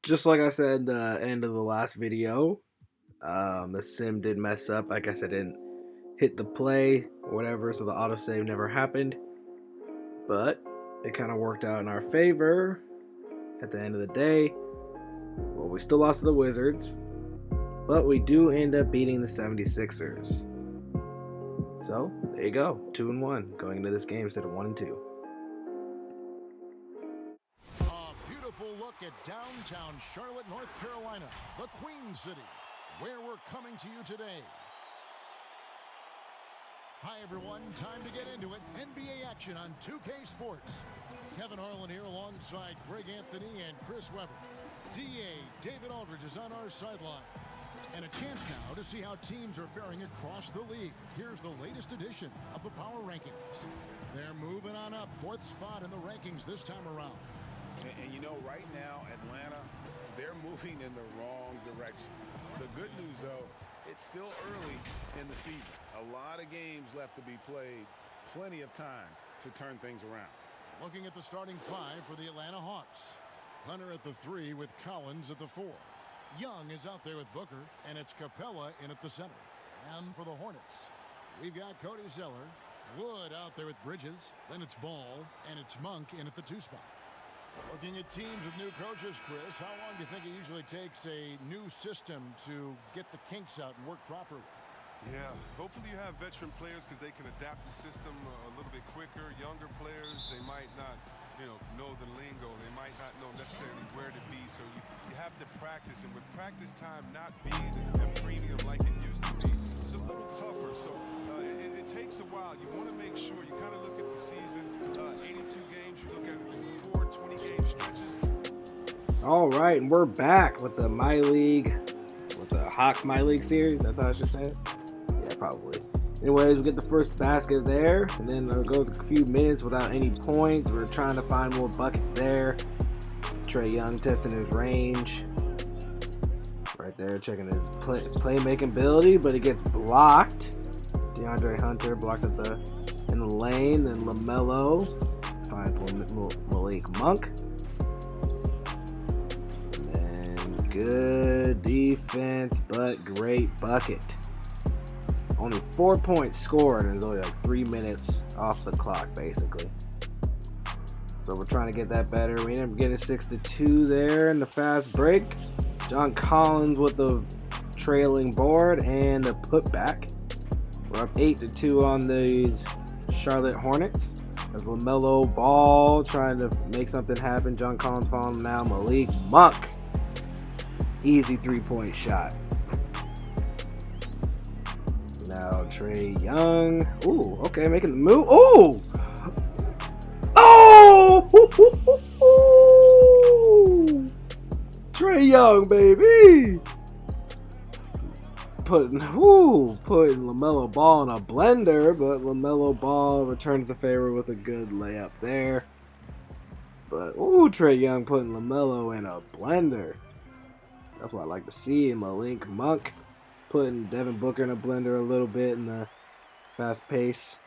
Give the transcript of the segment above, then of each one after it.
Just like I said, the end of the last video, the sim did mess up. I guess I didn't hit the play or whatever, so the autosave never happened. But it kind of worked out in our favor at the end of the day. Well, we still lost to the Wizards, but we do end up beating the 76ers. So there you go, 2-1 going into this game instead of 1-2. A beautiful look at downtown Charlotte, North Carolina, the Queen City, where we're coming to you today. Hi everyone, time to get into it. NBA action on 2K Sports. Kevin Harlan here alongside Greg Anthony and Chris Webber. DA David Aldridge is on our sideline. And a chance now to see how teams are faring across the league. Here's the latest edition of the Power Rankings. They're moving on up, 4th spot in the rankings this time around. And you know, right now, Atlanta, they're moving in the wrong direction. The good news, though, it's still early in the season. A lot of games left to be played. Plenty of time to turn things around. Looking at the starting 5 for the Atlanta Hawks. Hunter at the 3 with Collins at the 4. Young is out there with Booker, and it's Capella in at the center. And for the Hornets, we've got Cody Zeller, Wood out there with Bridges, then it's Ball, and it's Monk in at the 2 spot. Looking at teams with new coaches, Chris, how long do you think it usually takes a new system to get the kinks out and work properly? Yeah, hopefully you have veteran players because they can adapt the system a little bit quicker. Younger players, they might not, know the lingo. They might not know necessarily where to be. So you have to practice, and with practice time not being a premium like it used to be, it's a little tougher. So it takes a while. You want to make sure you kind of look at the season, 82 games. You look at 4 20-game stretches. All right, and we're back with the MyLeague, with the HAWKS MyLeague series. That's how I should say it. Yeah, probably. Anyways, we get the first basket there, and then there goes a few minutes without any points. We're trying to find more buckets there. Trae Young testing his range. Right there, checking his playmaking ability, but it gets blocked. DeAndre Hunter blocked in the lane. Then LaMelo finds MYLEAGUE Monk. And good defense, but great bucket. Only 4 points scored, and there's only like 3 minutes off the clock, basically. So we're trying to get that better. We ended up getting 6-2 there in the fast break. John Collins with the trailing board and the putback. We're up 8-2 on these Charlotte Hornets. As LaMelo Ball trying to make something happen. John Collins following now. MYLEAGUE Monk. Easy 3-point shot. Now Trae Young. Ooh, okay, making the move. Ooh! Oh! Trae Young, baby! Putting LaMelo Ball in a blender, but LaMelo Ball returns the favor with a good layup there. But, Trae Young putting LaMelo in a blender. That's what I like to see. MYLEAGUE Monk putting Devin Booker in a blender a little bit in the fast pace.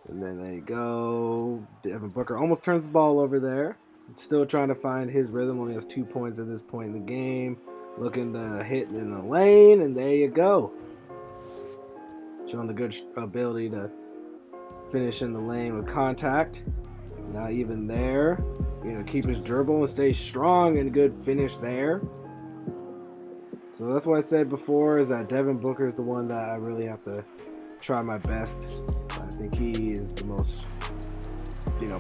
And then there you go. Devin Booker almost turns the ball over there. Still trying to find his rhythm. Only has 2 points at this point in the game. Looking to hit in the lane, and there you go. Showing the good ability to finish in the lane with contact. Not even there. Keep his dribble and stay strong, and good finish there. So that's what I said before, is that Devin Booker is the one that I really have to try my best. I think he is the most,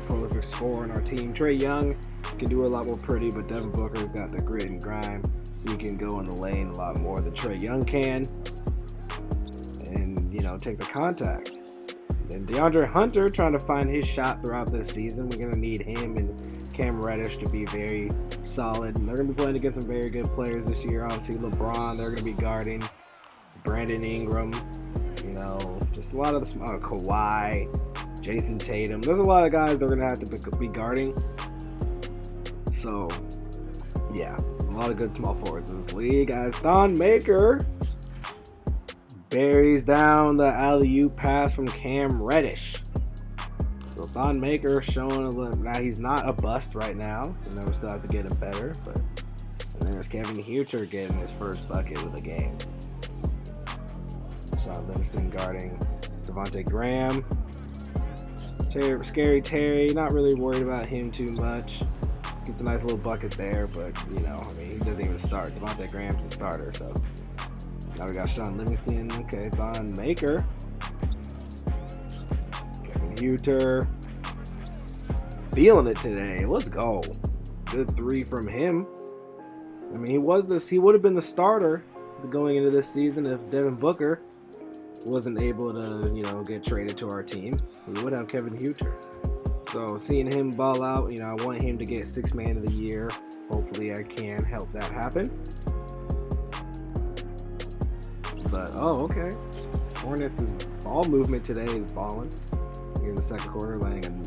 prolific scorer on our team. Trae Young can do a lot more pretty, but Devin Booker's got the grit and grime. He can go in the lane a lot more than Trae Young can. And, take the contact. And DeAndre Hunter trying to find his shot throughout this season. We're going to need him and Cam Reddish to be very solid. And they're going to be playing against some very good players this year. Obviously, LeBron, they're going to be guarding. Brandon Ingram, just a lot of the small Kawhi, Jason Tatum. There's a lot of guys they're going to have to be guarding. So, yeah, a lot of good small forwards in this league. As Thon Maker buries down the alley-oop pass from Cam Reddish. So Thon Maker showing a little. Now he's not a bust right now. You know, we still have to get him better. But and then there's Kevin Huter getting his first bucket of the game. Sean Livingston guarding Devontae Graham. Scary Terry, not really worried about him too much. Gets a nice little bucket there, but you know, I mean, he doesn't even start. Devontae Graham's the starter, so now we got Sean Livingston. Okay, Thon Maker. Kevin Huter. Feeling it today. Let's go. Good 3 from him. I mean, he would have been the starter going into this season if Devin Booker wasn't able to, you know, get traded to our team. We would have Kevin Huter. So seeing him ball out, you know, I want him to get 6th man of the year. Hopefully I can help that happen. But, oh, okay. Hornets' ball movement today is balling. Here in the second quarter, laying an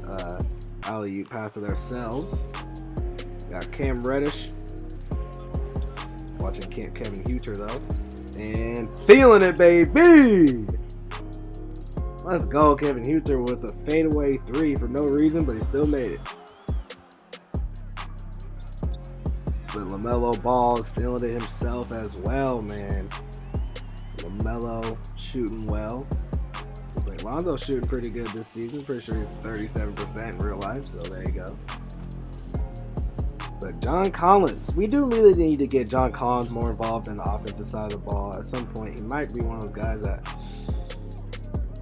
alley-oop pass to themselves. Got Cam Reddish. Watching Kevin Huter, though. And feeling it, baby! Let's go, Kevin Huter with a fadeaway 3 for no reason, but he still made it. But LaMelo Ball is feeling it himself as well, man. LaMelo shooting well. It's like Lonzo's shooting pretty good this season. Pretty sure he's 37% in real life, so there you go. But John Collins, we do really need to get John Collins more involved in the offensive side of the ball. At some point, he might be one of those guys that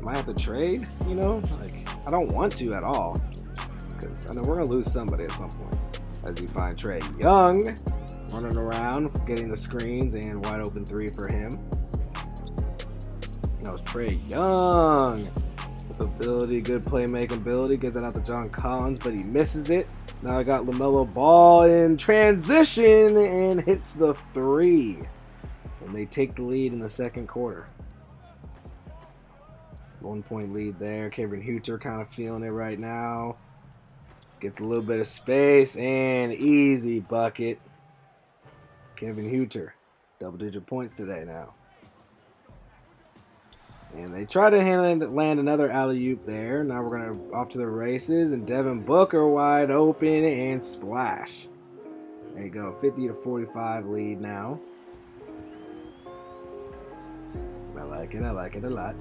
might have to trade, you know? Like, I don't want to at all, because I know we're going to lose somebody at some point. As you find Trae Young running around, getting the screens, and wide open 3 for him. You know, Trae Young with ability, good playmaking ability, gets it out to John Collins, but he misses it. Now I got LaMelo Ball in transition and hits the 3. And they take the lead in the second quarter. 1-point lead there. Kevin Huter kind of feeling it right now. Gets a little bit of space and easy bucket. Kevin Huter, double-digit points today now. And they try to land another alley-oop there. Now we're going to off to the races. And Devin Booker wide open and splash. There you go. 50-45 lead now. I like it. I like it a lot.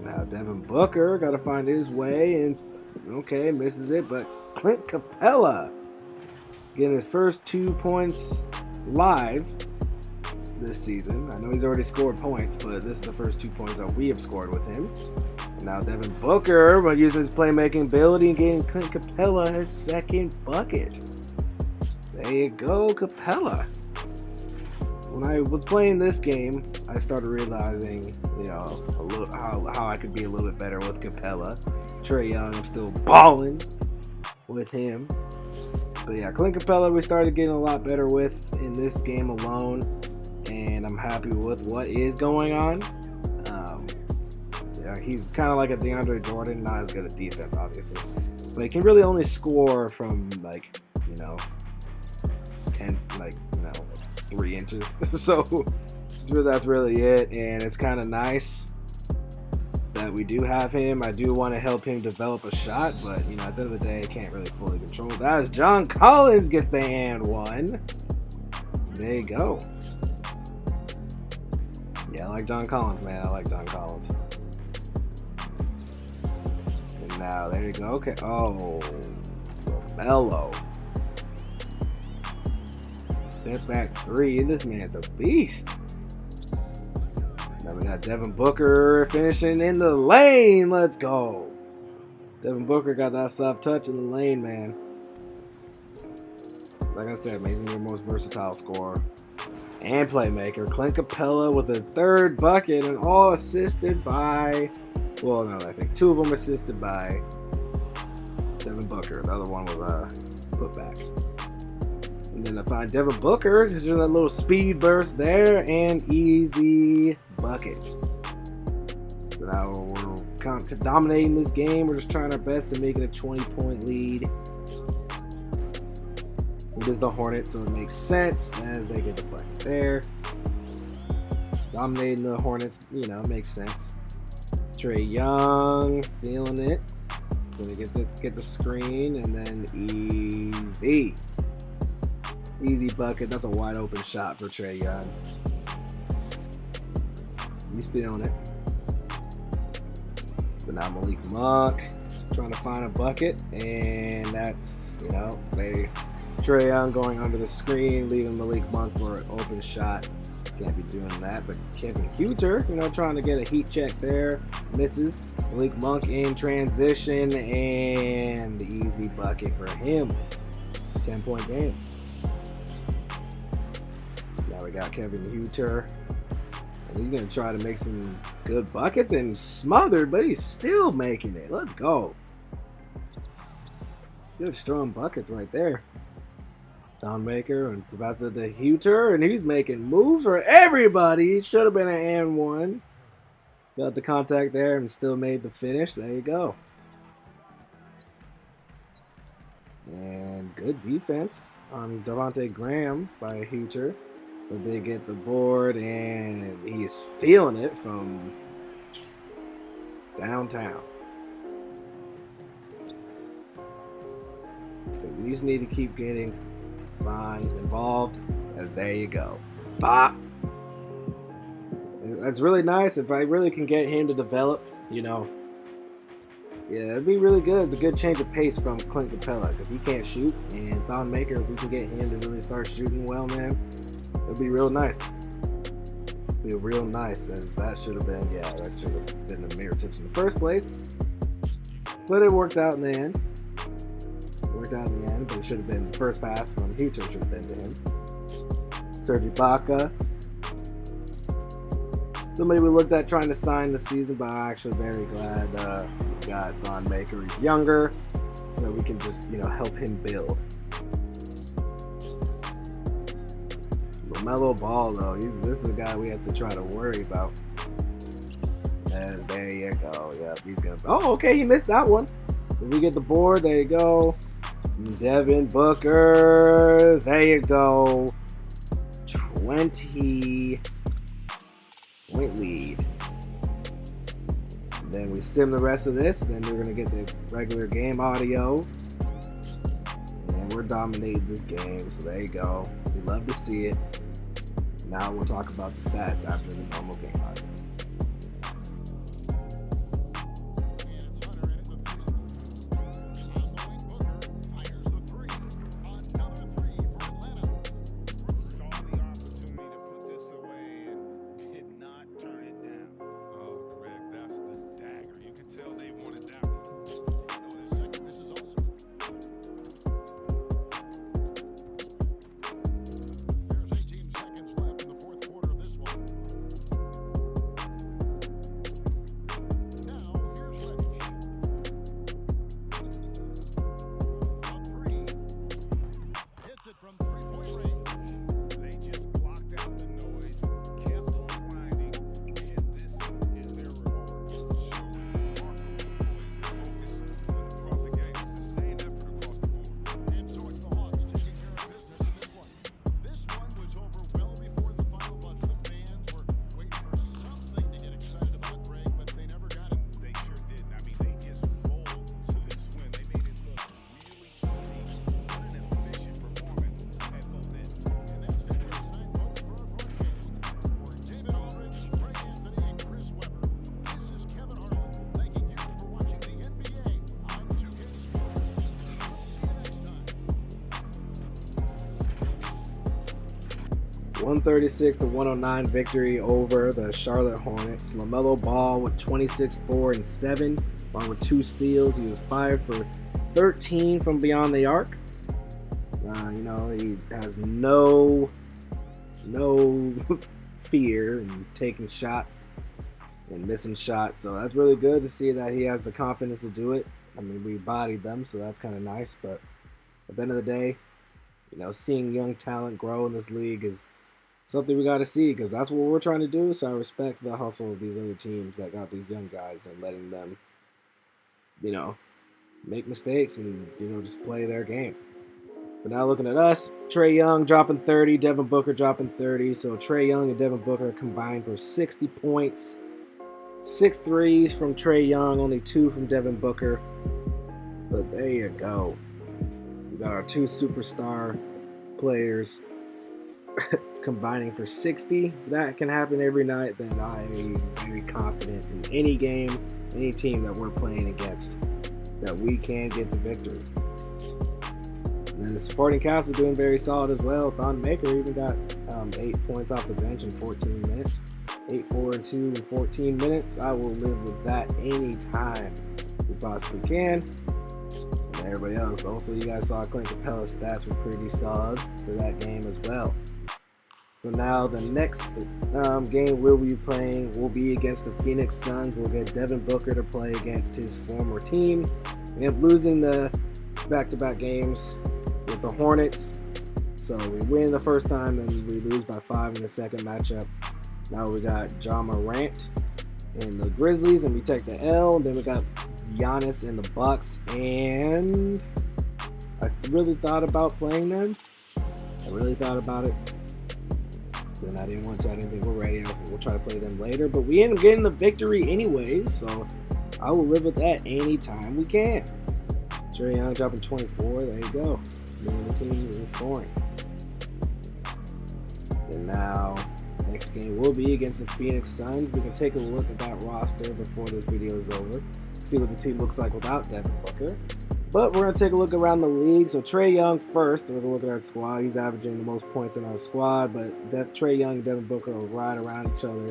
Now Devin Booker got to find his way. And, okay, misses it. But Clint Capella getting his first 2 points live this season. I know he's already scored points, but this is the first 2 points that we have scored with him. And now Devin Booker, by using his playmaking ability and getting Clint Capella his second bucket. There you go, Capella. When I was playing this game, I started realizing, you know, a little how I could be a little bit better with Capella. Trae Young, I'm still balling with him. But yeah, Clint Capella we started getting a lot better with in this game alone. And I'm happy with what is going on. Yeah, he's kind of like a DeAndre Jordan, not as good at defense, obviously, but he can really only score from 3 inches. So that's really it, and it's kind of nice that we do have him. I do want to help him develop a shot, but at the end of the day, I can't really fully control that. As John Collins gets the and 1. There you go. Yeah, I like John Collins, man. I like John Collins. And now, there you go. Okay. Oh, LaMelo. Step back 3. This man's a beast. Now we got Devin Booker finishing in the lane. Let's go. Devin Booker got that soft touch in the lane, man. Like I said, man, he's your most versatile scorer and playmaker. Clint Capella with his 3rd bucket, and all assisted by, well, no, I think 2 of them assisted by Devin Booker. The other one was put back. And then I find Devin Booker, just doing that little speed burst there, and easy bucket. So now we're kind of dominating this game. We're just trying our best to make it a 20-point lead. It is the Hornets, so it makes sense as they get the play there. Dominating the Hornets, makes sense. Trae Young feeling it. Gonna get the screen and then easy bucket. That's a wide open shot for Trae Young. He's feeling it. But now Malik Monk trying to find a bucket, and that's, Trae Young going under the screen, leaving Malik Monk for an open shot. Can't be doing that. But Kevin Huter, trying to get a heat check there, misses. Malik Monk in transition, and the easy bucket for him. 10-point game. Now we got Kevin Huter. He's going to try to make some good buckets and smothered, but he's still making it. Let's go. Good strong buckets right there. Don Maker and Professor the Huter, and he's making moves for everybody. It should have been an and one. Got the contact there and still made the finish. There you go. And good defense on Devontae Graham by Huter. But they get the board, and he's feeling it from downtown. But we just need to keep getting involved, as there you go. Bop! That's really nice. If I really can get him to develop, yeah, it'd be really good. It's a good change of pace from Clint Capella, because he can't shoot. And Thon Maker, if we can get him to really start shooting well, man, it'll be real nice. It'll be real nice, as that should have been a mirror touch in the first place. But it worked out in the end. But it should have been the first pass from Huter should have been to him. Serge Ibaka. Somebody we looked at trying to sign this season, but I'm actually very glad we got Thon Maker. He's younger, so we can just, help him build. LaMelo Ball, though, this is a guy we have to try to worry about. As there you go. Yeah, he's gonna. Oh, okay, he missed that one. If we get the board, there you go. Devin Booker, there you go. 20-point lead. And then we sim the rest of this. Then we're gonna get the regular game audio. And we're dominating this game. So there you go. We love to see it. Now we'll talk about the stats after the normal game audio. (136-109) victory over the Charlotte Hornets. LaMelo Ball with 26, 4, and 7, along with 2 steals. He was 5 for 13 from beyond the arc. He has no fear in taking shots and missing shots. So that's really good to see that he has the confidence to do it. I mean, we bodied them, so that's kind of nice. But at the end of the day, seeing young talent grow in this league is something we got to see, because that's what we're trying to do. So I respect the hustle of these other teams that got these young guys and letting them, make mistakes and, just play their game. But now looking at us, Trae Young dropping 30, Devin Booker dropping 30. So Trae Young and Devin Booker combined for 60 points. 6 threes from Trae Young, only 2 from Devin Booker. But there you go. We got our 2 superstar players combining for 60. If that can happen every night, then I am very confident in any game, any team that we're playing against, that we can get the victory. And then the supporting cast is doing very solid as well. Thon Maker even got 8 points off the bench in 14 minutes. 8, 4, and 2 in 14 minutes. I will live with that anytime we possibly can. And everybody else. Also, you guys saw Clint Capella's stats were pretty solid for that game as well. So now the next game we'll be playing will be against the Phoenix Suns. We'll get Devin Booker to play against his former team. We have losing the back-to-back games with the Hornets. So we win the first time and we lose by 5 in the second matchup. Now we got Ja Morant and the Grizzlies, and we take the L. And then we got Giannis and the Bucks, and I really thought about playing them. I really thought about it. Then I didn't want to. I didn't think we're ready. We'll try to play them later. But we end up getting the victory anyways, so I will live with that anytime we can. Trae Young dropping 24. There you go. Leading the team in scoring. And now, next game will be against the Phoenix Suns. We can take a look at that roster before this video is over. See what the team looks like without Devin Booker. But we're going to take a look around the league. So Trae Young first. We're going to look at our squad. He's averaging the most points in our squad. But Trae Young and Devin Booker are right around each other.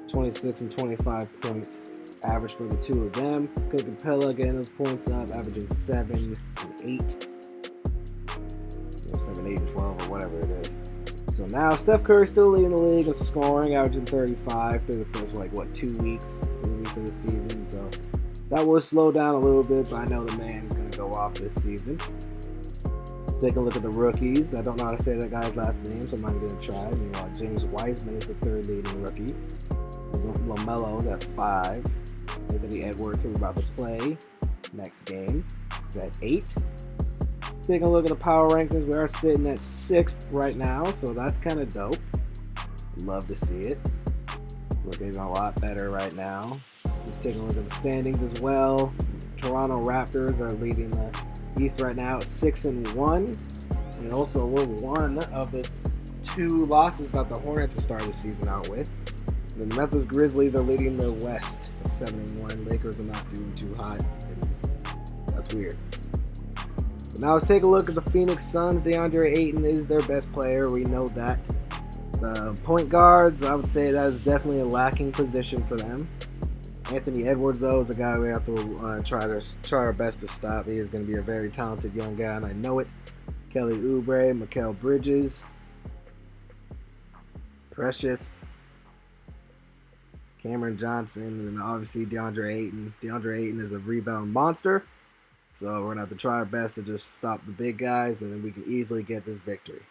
26 and 25 points average for the two of them. Clint Capella getting those points up, averaging 7 and 8. 7, 8, and 12 or whatever it is. So now Steph Curry still leading the league in scoring, averaging 35 through the first 3 weeks of the season. So that will slow down a little bit, but I know the man is going to go off this season. Take a look at the rookies. I don't know how to say that guy's last name, so I'm not going to try. Meanwhile, James Wiseman is the 3rd leading rookie. LaMelo is at 5. Anthony Edwards, who we're about to play next game, is at 8. Taking a look at the power rankings, we are sitting at 6th right now, so that's kind of dope. Love to see it. Looking a lot better right now. Just taking a look at the standings as well. Toronto Raptors are leading the East right now at 6 and 1, and also we're one of the 2 losses that the Hornets have started the season out with. The Memphis Grizzlies are leading the West at 7 and 1. Lakers are not doing too hot, and that's weird. Now let's take a look at the Phoenix Suns. DeAndre Ayton is their best player. We know that. The point guards, I would say that is definitely a lacking position for them. Anthony Edwards, though, is a guy we have to try our best to stop. He is going to be a very talented young guy, and I know it. Kelly Oubre, Mikal Bridges, Precious, Cameron Johnson, and obviously DeAndre Ayton. DeAndre Ayton is a rebound monster. So we're going to have to try our best to just stop the big guys, and then we can easily get this victory.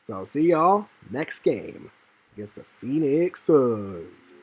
So I'll see y'all next game against the Phoenix Suns.